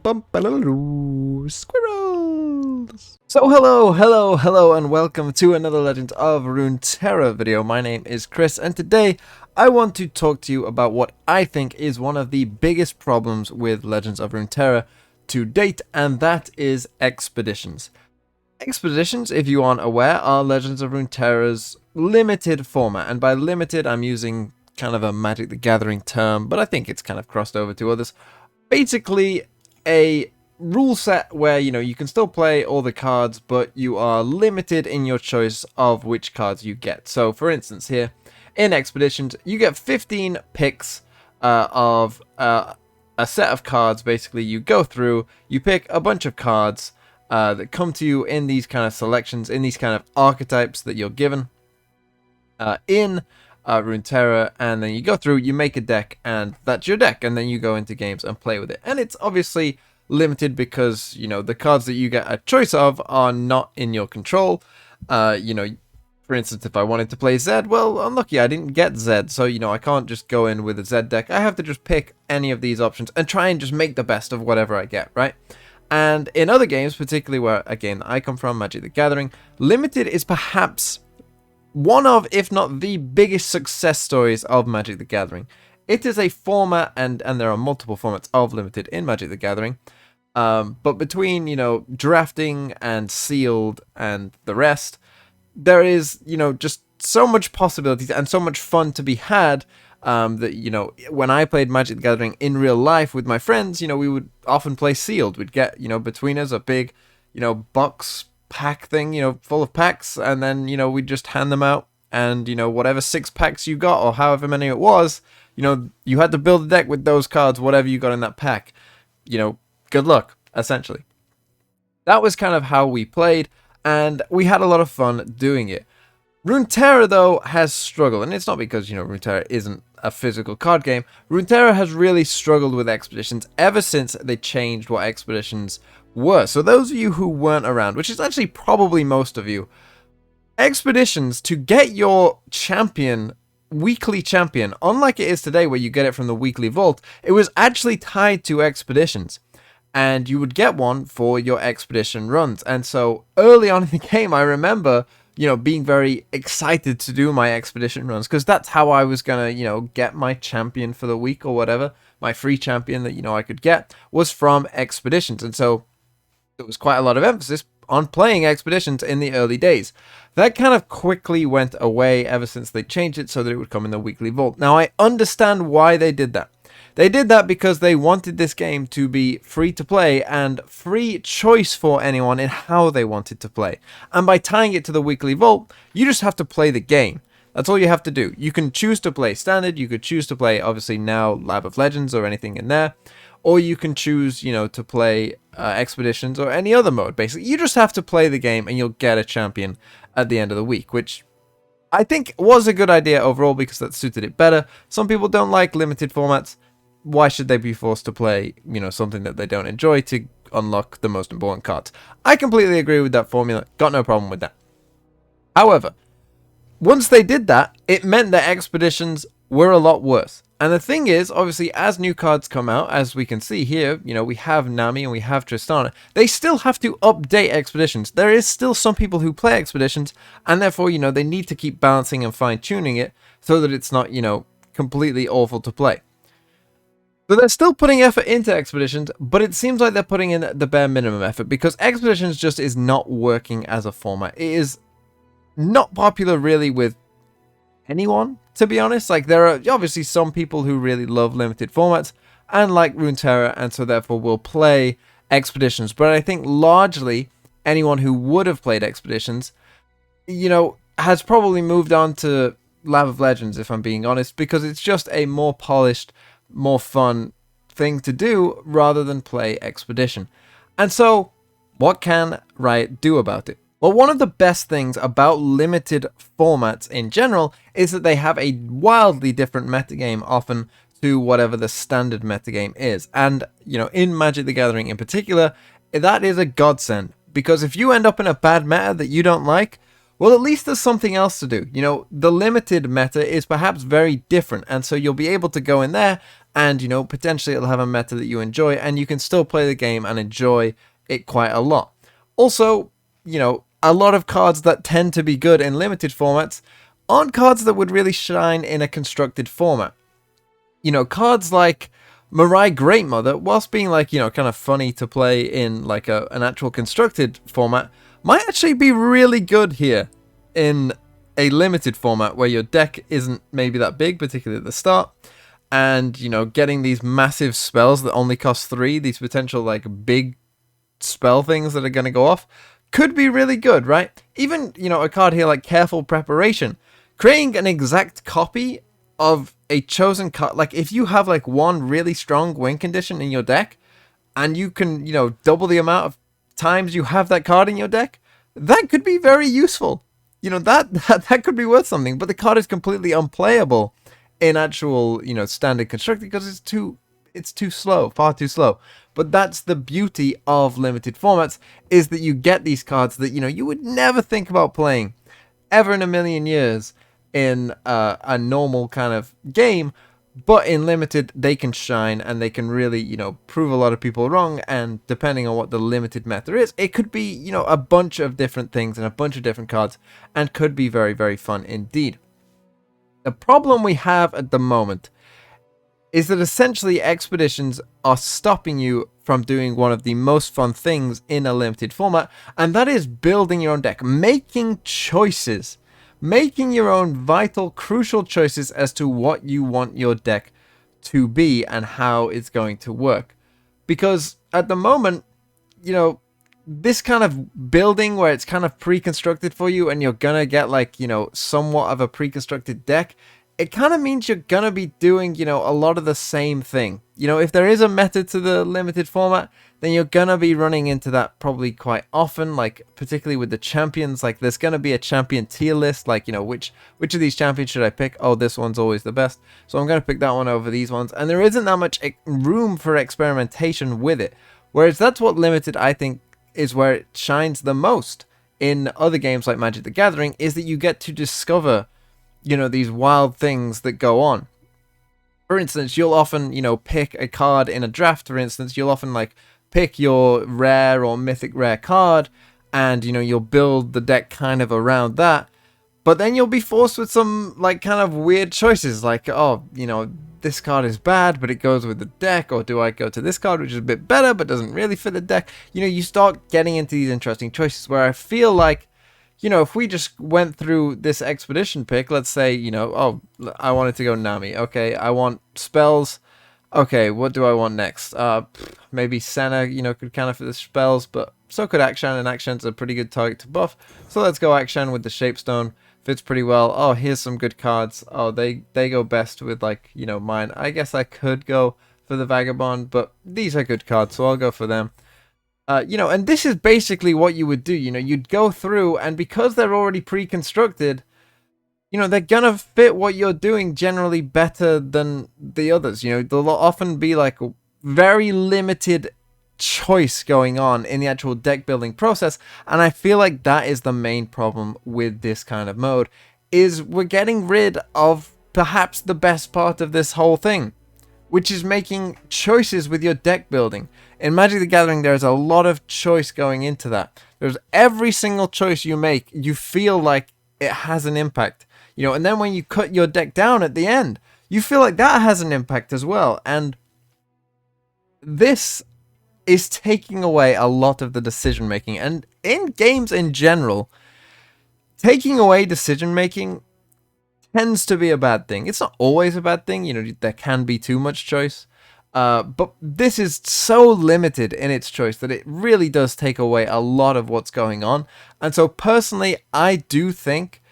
Squirrels! So hello, and welcome to another Legends of Runeterra video. My name is Chris, and today I want to talk to you about what I think is one of the biggest problems with Legends of Runeterra to date, and that is expeditions. Expeditions, if you aren't aware, are Legends of Runeterra's limited format, and by limited I'm using kind of a Magic the Gathering term, but I think it's kind of crossed over to others. Basically, a rule set where, you can still play all the cards, but you are limited in your choice of which cards you get. So, for instance, here in Expeditions, you get 15 picks of a set of cards. Basically, you go through, you pick a bunch of cards that come to you in these kind of selections, in these kind of archetypes that you're given in Runeterra, and then you go through, you make a deck, and that's your deck, and then you go into games and play with it. And it's obviously limited because, the cards that you get a choice of are not in your control. For instance, if I wanted to play Zed, well, unlucky, I didn't get Zed, so, I can't just go in with a Zed deck. I have to just pick any of these options and try and just make the best of whatever I get, right? And in other games, particularly where, again, I come from, Magic the Gathering, limited is perhaps one of, if not the biggest success stories of Magic the Gathering. It is a format, and there are multiple formats of limited in Magic the Gathering. But between, drafting and sealed and the rest, there is, just so much possibilities and so much fun to be had that, when I played Magic the Gathering in real life with my friends, we would often play sealed. We'd get, between us a big, box pack thing, full of packs, and then, we'd just hand them out, and, whatever 6 packs you got, or however many it was, you had to build a deck with those cards, whatever you got in that pack. Good luck, essentially. That was kind of how we played, and we had a lot of fun doing it. Runeterra, though, has struggled, and it's not because, Runeterra isn't a physical card game. Runeterra has really struggled with expeditions ever since they changed what expeditions were. So those of you who weren't around, which is actually probably most of you, expeditions, to get your champion, weekly champion, unlike it is today where you get it from the weekly vault, it was actually tied to expeditions. And you would get one for your expedition runs. And so early on in the game, I remember, being very excited to do my expedition runs, because that's how I was going to, get my champion for the week or whatever. My free champion that, I could get was from expeditions. And so there was quite a lot of emphasis on playing expeditions in the early days. That kind of quickly went away ever since they changed it so that it would come in the weekly vault. Now, I understand why they did that. They did that because they wanted this game to be free to play and free choice for anyone in how they wanted to play. And by tying it to the weekly vault, you just have to play the game. That's all you have to do. You can choose to play standard, you could choose to play, obviously now, Lab of Legends or anything in there. Or you can choose, to play expeditions or any other mode, basically. You just have to play the game and you'll get a champion at the end of the week, which I think was a good idea overall because that suited it better. Some people don't like limited formats. Why should they be forced to play, something that they don't enjoy to unlock the most important cards? I completely agree with that formula. Got no problem with that. However, once they did that, it meant that expeditions were a lot worse. And the thing is, obviously, as new cards come out, as we can see here, we have Nami and we have Tristana, they still have to update expeditions. There is still some people who play expeditions, and therefore, they need to keep balancing and fine-tuning it so that it's not, completely awful to play. So they're still putting effort into expeditions, but it seems like they're putting in the bare minimum effort because expeditions just is not working as a format. It is not popular really with anyone, to be honest. Like, there are obviously some people who really love limited formats and like Runeterra, and so therefore will play expeditions. But I think largely anyone who would have played expeditions, has probably moved on to Lab of Legends, if I'm being honest, because it's just a more polished, more fun thing to do rather than play expedition. And so what can Riot do about it? Well, one of the best things about limited formats in general is that they have a wildly different metagame often to whatever the standard metagame is. And, in Magic the Gathering in particular, that is a godsend. Because if you end up in a bad meta that you don't like, Well, at least there's something else to do. You know, the limited meta is perhaps very different, and so you'll be able to go in there and, you know, potentially it'll have a meta that you enjoy, and you can still play the game and enjoy it quite a lot. Also, you know, a lot of cards that tend to be good in limited formats aren't cards that would really shine in a constructed format. You know, cards like Mirai Great Mother, whilst being like, you know, kind of funny to play in like an actual constructed format, might actually be really good here in a limited format where your deck isn't maybe that big, particularly at the start. And, you know, getting these massive spells that only cost 3, these potential like big spell things that are going to go off, could be really good, right? Even, you know, a card here like Careful Preparation, creating an exact copy of a chosen card. Like if you have like one really strong win condition in your deck and you can, you know, double the amount of times you have that card in your deck, that could be very useful. You know, that could be worth something, but the card is completely unplayable in actual, you know, standard constructed because it's too slow, far too slow. But that's the beauty of limited formats, is that you get these cards that, you know, you would never think about playing ever in a million years in a normal kind of game, but in limited they can shine and they can really, you know, prove a lot of people wrong. And depending on what the limited meta is, it could be, you know, a bunch of different things and a bunch of different cards, and could be very, very fun indeed. The problem we have at the moment is that essentially expeditions are stopping you from doing one of the most fun things in a limited format, and that is building your own deck, making choices, making your own vital, crucial choices as to what you want your deck to be and how it's going to work. Because at the moment, you know, this kind of building where it's kind of pre-constructed for you and you're gonna get like, you know, somewhat of a pre-constructed deck, it kind of means you're gonna be doing, you know, a lot of the same thing. You know, if there is a method to the limited format, then you're gonna be running into that probably quite often, like particularly with the champions. Like there's gonna be a champion tier list, like, you know, which of these champions should I pick? Oh, this one's always the best, so I'm gonna pick that one over these ones, and there isn't that much room for experimentation with it. Whereas that's what limited, I think, is where it shines the most in other games like Magic the Gathering, is that you get to discover, you know, these wild things that go on. For instance, you'll often, you know, pick a card in a draft. For instance, you'll often like pick your rare or mythic rare card, and, you know, you'll build the deck kind of around that. But then you'll be forced with some like kind of weird choices, like, oh, you know, this card is bad, but it goes with the deck, or do I go to this card, which is a bit better, but doesn't really fit the deck? You know, you start getting into these interesting choices where I feel like, you know, if we just went through this expedition pick, let's say, you know, oh, I wanted to go Nami. Okay, I want spells. Okay, what do I want next? Maybe Senna, you know, could counter for the spells, but so could Akshan, and Akshan's a pretty good target to buff. So let's go Akshan with the Shapestone. Fits pretty well. Oh, here's some good cards. Oh, they go best with, like, you know, mine. I guess I could go for the Vagabond, but these are good cards, so I'll go for them. You know, and this is basically what you would do. You know, you'd go through, and because they're already pre-constructed, you know, they're gonna fit what you're doing generally better than the others. You know, there'll often be like very limited choice going on in the actual deck building process, and I feel like that is the main problem with this kind of mode, is we're getting rid of perhaps the best part of this whole thing, which is making choices with your deck building. In Magic the Gathering, there's a lot of choice going into that. There's every single choice you make, you feel like it has an impact. You know, and then when you cut your deck down at the end, you feel like that has an impact as well. And this is taking away a lot of the decision making. And in games in general, taking away decision making tends to be a bad thing. It's not always a bad thing. You know, there can be too much choice. But this is so limited in its choice that it really does take away a lot of what's going on. And so personally, I do think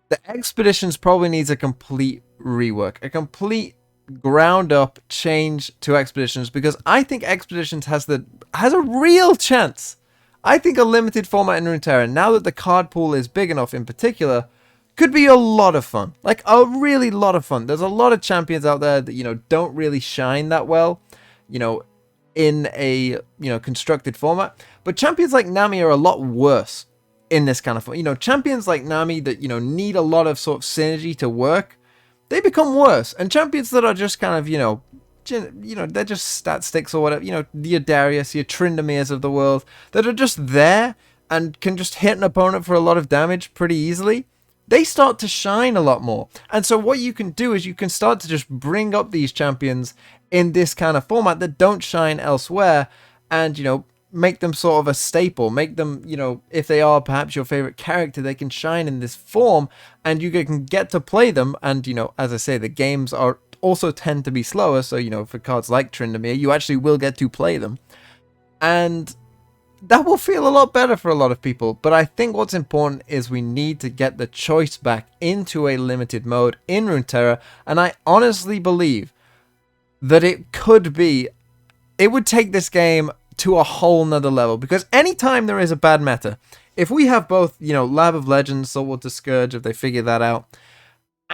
the Expeditions probably needs a complete rework, a complete ground up change to Expeditions, because I think Expeditions has a real chance. I think a limited format in Runeterra, now that the card pool is big enough in particular, could be a lot of fun. Like a really lot of fun. There's a lot of champions out there that, you know, don't really shine that well, you know, in a, you know, constructed format. But champions like Nami are a lot worse in this kind of, you know, champions like Nami that, you know, need a lot of sort of synergy to work, they become worse. And champions that are just kind of, you know, they're just stat sticks or whatever, you know, your Darius, your Trindamirs of the world, that are just there and can just hit an opponent for a lot of damage pretty easily, they start to shine a lot more. And so what you can do is you can start to just bring up these champions in this kind of format that don't shine elsewhere, and, you know, make them sort of a staple, make them, you know, if they are perhaps your favorite character, they can shine in this form, and you can get to play them. And, you know, as I say, the games are also tend to be slower, so, you know, for cards like Tryndamere, you actually will get to play them, and that will feel a lot better for a lot of people. But I think what's important is we need to get the choice back into a limited mode in Runeterra, and I honestly believe that it would take this game to a whole nother level, because anytime there is a bad meta, if we have both, you know, Lab of Legends, Saltwater Scourge, if they figure that out,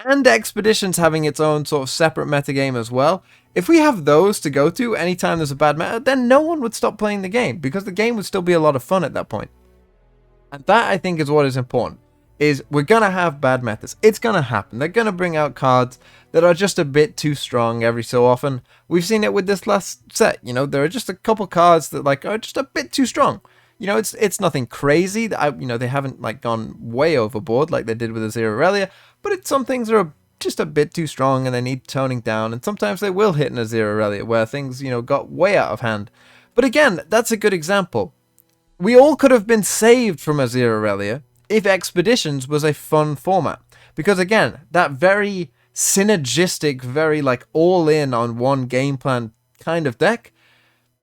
and Expeditions having its own sort of separate metagame as well, if we have those to go to anytime there's a bad meta, then no one would stop playing the game, because the game would still be a lot of fun at that point. And that, I think, is what is important, is we're going to have bad metas. It's going to happen. They're going to bring out cards that are just a bit too strong every so often. We've seen it with this last set. You know, there are just a couple cards that, like, are just a bit too strong. You know, it's nothing crazy. You know, they haven't, like, gone way overboard like they did with Azir Aurelia, but some things are just a bit too strong and they need toning down, and sometimes they will hit an Azir Aurelia where things, you know, got way out of hand. But again, that's a good example. We all could have been saved from Azir Aurelia if Expeditions was a fun format, because again, that very synergistic, very like all in on one game plan kind of deck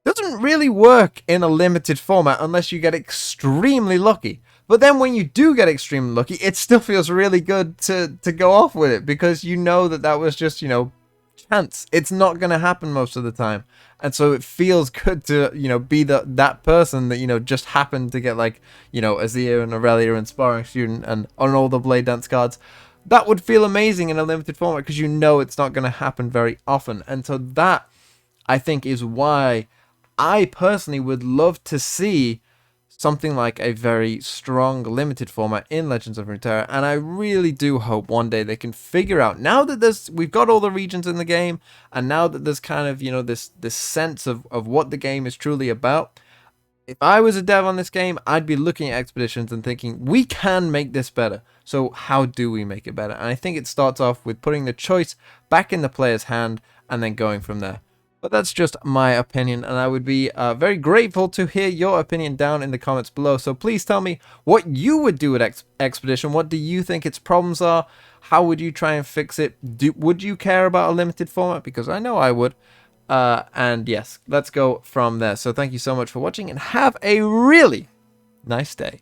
doesn't really work in a limited format unless you get extremely lucky. But then when you do get extremely lucky, it still feels really good to go off with it, because you know that that was just, you know, chance. It's not going to happen most of the time. And so it feels good to, you know, be that person that, you know, just happened to get, like, you know, Azir and Aurelia and Sparring Student and on all the Blade Dance cards. That would feel amazing in a limited format, because you know it's not going to happen very often. And so that, I think, is why I personally would love to see something like a very strong limited format in Legends of Runeterra, and I really do hope one day they can figure out, now that we've got all the regions in the game, and now that there's kind of, you know, this sense of what the game is truly about. If I was a dev on this game, I'd be looking at Expeditions and thinking, we can make this better. So how do we make it better? And I think it starts off with putting the choice back in the player's hand and then going from there. But that's just my opinion, and I would be very grateful to hear your opinion down in the comments below. So please tell me what you would do with Expedition. What do you think its problems are? How would you try and fix it? Would you care about a limited format? Because I know I would. And yes, let's go from there. So thank you so much for watching, and have a really nice day.